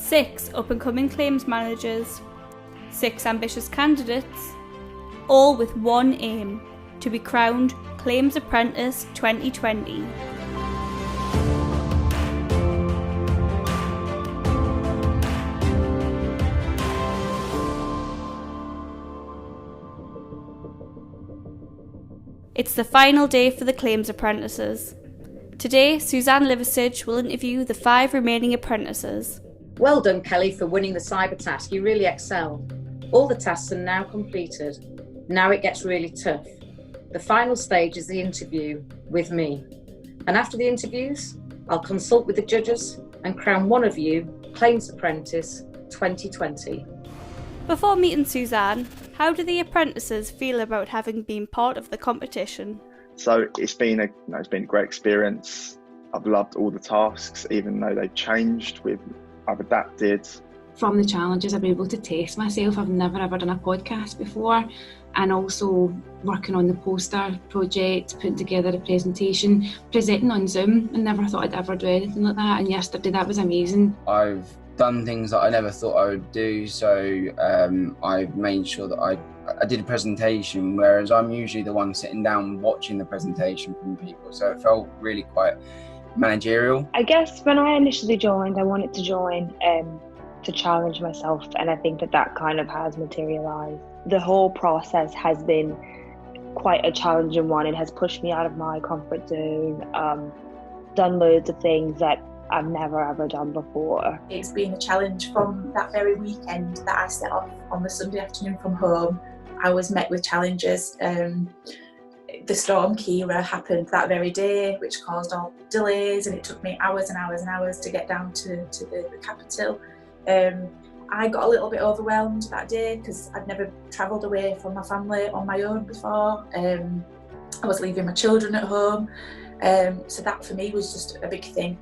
6 up-and-coming claims managers, 6 ambitious candidates, all with one aim: to be crowned Claims Apprentice 2020. It's the final day for the Claims Apprentices. Today, Suzanne Liversidge will interview the 5 remaining apprentices. Well done, Kelly, for winning the cyber task. You really excel. All the tasks are now completed. Now it gets really tough. The final stage is the interview with me. And after the interviews, I'll consult with the judges and crown one of you Claims Apprentice 2020. Before meeting Suzanne, how do the apprentices feel about having been part of the competition? So it's been a great experience. I've loved all the tasks, even though they've changed. I've adapted. From the challenges, I've been able to test myself. I've never ever done a podcast before, and also working on the poster project, putting together a presentation, presenting on Zoom. I never thought I'd ever do anything like that, and yesterday that was amazing. I've done things that I never thought I would do, so I've made sure that I did a presentation, whereas I'm usually the one sitting down watching the presentation from people, so it felt really quite managerial. I guess when I initially joined, I wanted to join to challenge myself, and I think that kind of has materialised. The whole process has been quite a challenging one. It has pushed me out of my comfort zone, done loads of things that I've never ever done before. It's been a challenge from that very weekend that I set off on the Sunday afternoon from home. I was met with challenges. The storm Kira happened that very day, which caused all delays, and it took me hours and hours and hours to get down to the capital. I got a little bit overwhelmed that day because I'd never travelled away from my family on my own before. I was leaving my children at home, so that for me was just a big thing.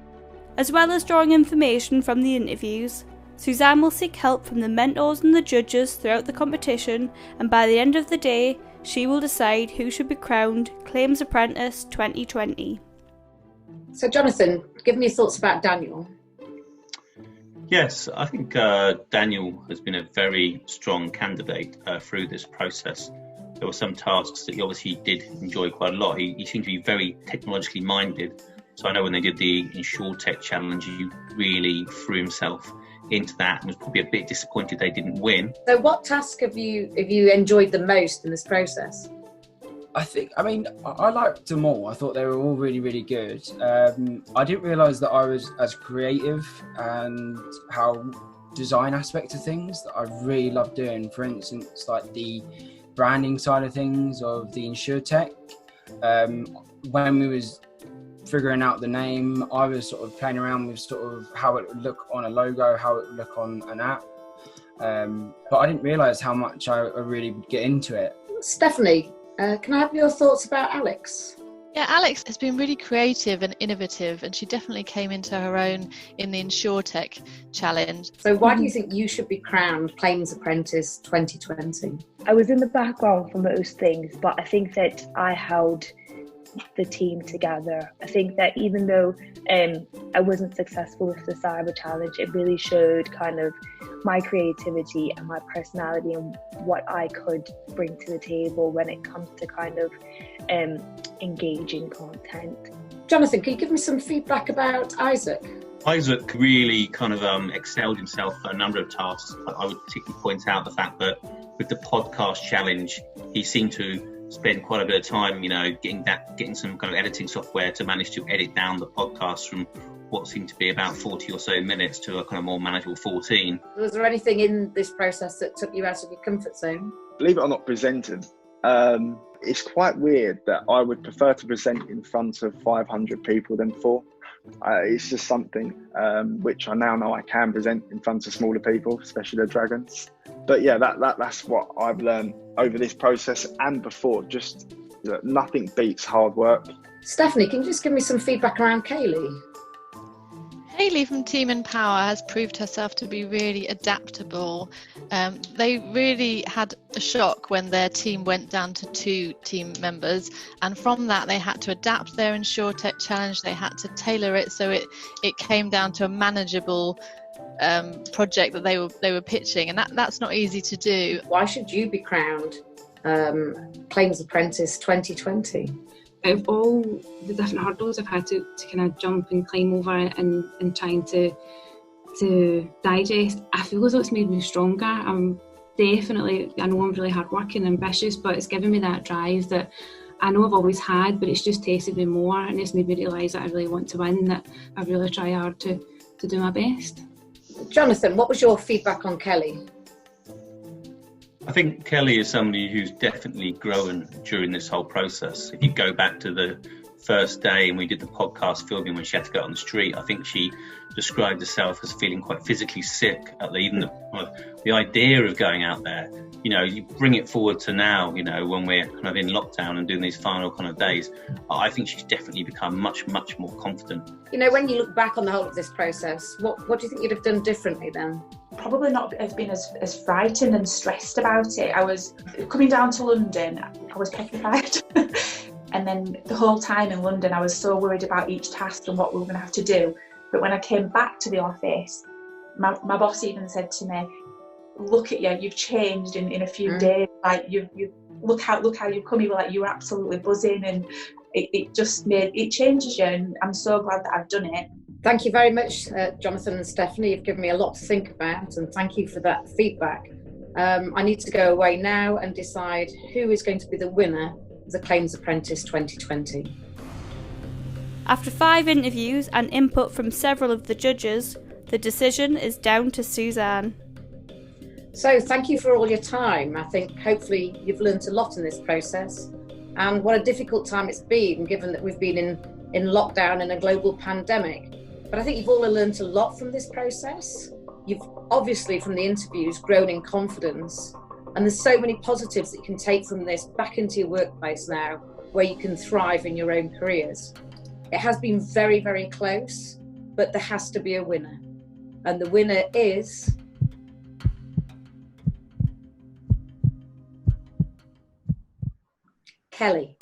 As well as drawing information from the interviews, Suzanne will seek help from the mentors and the judges throughout the competition, and by the end of the day, she will decide who should be crowned Claims Apprentice 2020. So Jonathan, give me your thoughts about Daniel. Yes, I think Daniel has been a very strong candidate through this process. There were some tasks that he obviously did enjoy quite a lot. He seemed to be very technologically minded. So I know when they did the InsurTech challenge, he really threw himself into that and was probably a bit disappointed they didn't win. So what task have you enjoyed the most in this process? I liked them all. I thought they were all really, really good. I didn't realise that I was as creative and how design aspect of things that I really love doing. For instance, like the branding side of things of the InsurTech. When we was figuring out the name, I was sort of playing around with sort of how it would look on a logo, how it would look on an app. But I didn't realise how much I really would get into it. Stephanie, can I have your thoughts about Alex? Yeah, Alex has been really creative and innovative, and she definitely came into her own in the InsurTech challenge. So why do you think you should be crowned Claims Apprentice 2020? I was in the background for most things, but I think that I held the team together. I think that even though I wasn't successful with the cyber challenge, it really showed kind of my creativity and my personality and what I could bring to the table when it comes to kind of engaging content. Jonathan, can you give me some feedback about Isaac? Isaac really kind of excelled himself at a number of tasks. I would particularly point out the fact that with the podcast challenge, he seemed to spend quite a bit of time, getting some kind of editing software to manage to edit down the podcast from what seemed to be about 40 or so minutes to a kind of more manageable 14. Was there anything in this process that took you out of your comfort zone? Believe it or not, presenting. It's quite weird that I would prefer to present in front of 500 people than 4. It's just something which I now know I can present in front of smaller people, especially the dragons. But yeah, that's what I've learned over this process and before. Just nothing beats hard work. Stephanie, can you just give me some feedback around Kaylee? Kaylee from Team Empower has proved herself to be really adaptable. They really had a shock when their team went down to 2 team members, and from that they had to adapt their InsurTech challenge. They had to tailor it so it came down to a manageable project that they were pitching, and that's not easy to do. Why should you be crowned Claims Apprentice 2020? Out of all the different hurdles I've had to kind of jump and climb over and trying to digest, I feel as though it's made me stronger. I know I'm really hard working and ambitious, but it's given me that drive that I know I've always had, but it's just tasted me more, and it's made me realise that I really want to win, that I really try hard to do my best. Jonathan, what was your feedback on Kelly? I think Kelly is somebody who's definitely grown during this whole process. If you go back to the first day and we did the podcast filming when she had to go out on the street, I think she described herself as feeling quite physically sick at the idea of going out there. You know, you bring it forward to now, you know, when we're kind of in lockdown and doing these final kind of days, I think she's definitely become much, much more confident. You know, when you look back on the whole of this process, what do you think you'd have done differently then? Probably not have been as frightened and stressed about it. I was coming down to London, I was petrified. And then the whole time in London, I was so worried about each task and what we were going to have to do. But when I came back to the office, my boss even said to me, "Look at you, you've changed in a few days. Like you look how you've come." You were like, you were absolutely buzzing, and it changes you. And I'm so glad that I've done it. Thank you very much, Jonathan and Stephanie. You've given me a lot to think about, and thank you for that feedback. I need to go away now and decide who is going to be the winner of the Claims Apprentice 2020. After 5 interviews and input from several of the judges, the decision is down to Suzanne. So thank you for all your time. I think hopefully you've learnt a lot in this process, and what a difficult time it's been given that we've been in lockdown and a global pandemic. But I think you've all learnt a lot from this process. You've obviously from the interviews grown in confidence, and there's so many positives that you can take from this back into your workplace now where you can thrive in your own careers. It has been very, very close, but there has to be a winner. And the winner is... Kelly.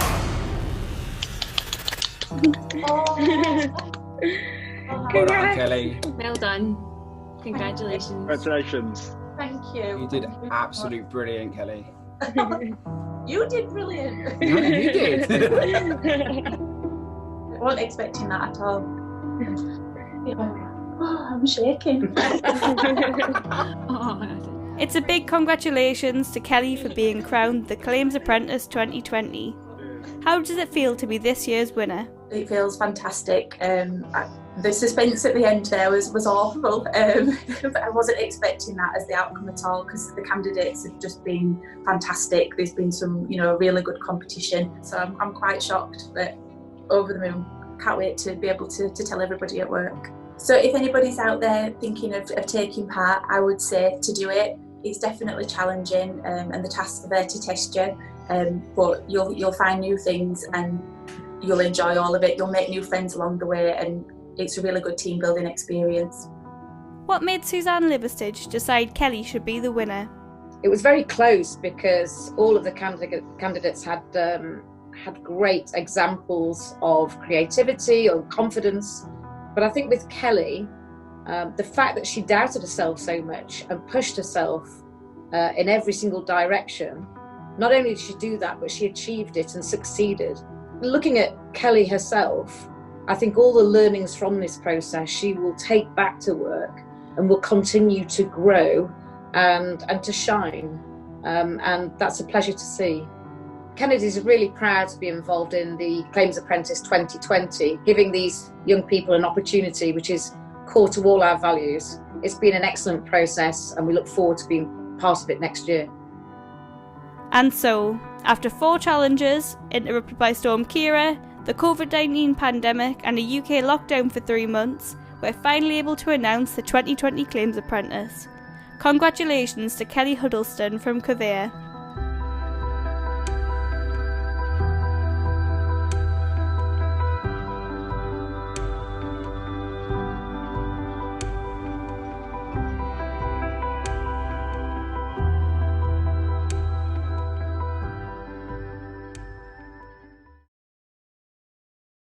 Well done, Kelly. Well done. Congratulations. Congratulations. Thank you. You did absolutely brilliant, Kelly. You did brilliant. No, you did. I wasn't expecting that at all. I'm shaking. It's a big congratulations to Kelly for being crowned the Claims Apprentice 2020. How does it feel to be this year's winner? It feels fantastic. The suspense at the end there was awful. But I wasn't expecting that as the outcome at all, because the candidates have just been fantastic. There's been some, really good competition. So I'm quite shocked, but over the moon. Can't wait to be able to tell everybody at work. So if anybody's out there thinking of taking part, I would say to do it. It's definitely challenging, and the tasks are there to test you, but you'll find new things and you'll enjoy all of it. You'll make new friends along the way, and it's a really good team building experience. What made Suzanne Liversidge decide Kelly should be the winner? It was very close because all of the candidates had great examples of creativity or confidence. But I think with Kelly, the fact that she doubted herself so much and pushed herself in every single direction, not only did she do that, but she achieved it and succeeded. Looking at Kelly herself, I think all the learnings from this process she will take back to work and will continue to grow and to shine. And that's a pleasure to see. Kennedy's really proud to be involved in the Claims Apprentice 2020, giving these young people an opportunity which is core to all our values. It's been an excellent process and we look forward to being part of it next year. And so, after 4 challenges, interrupted by Storm Ciara, the COVID-19 pandemic and a UK lockdown for 3 months, we're finally able to announce the 2020 Claims Apprentice. Congratulations to Kelly HUDDLESTONE from COVEA.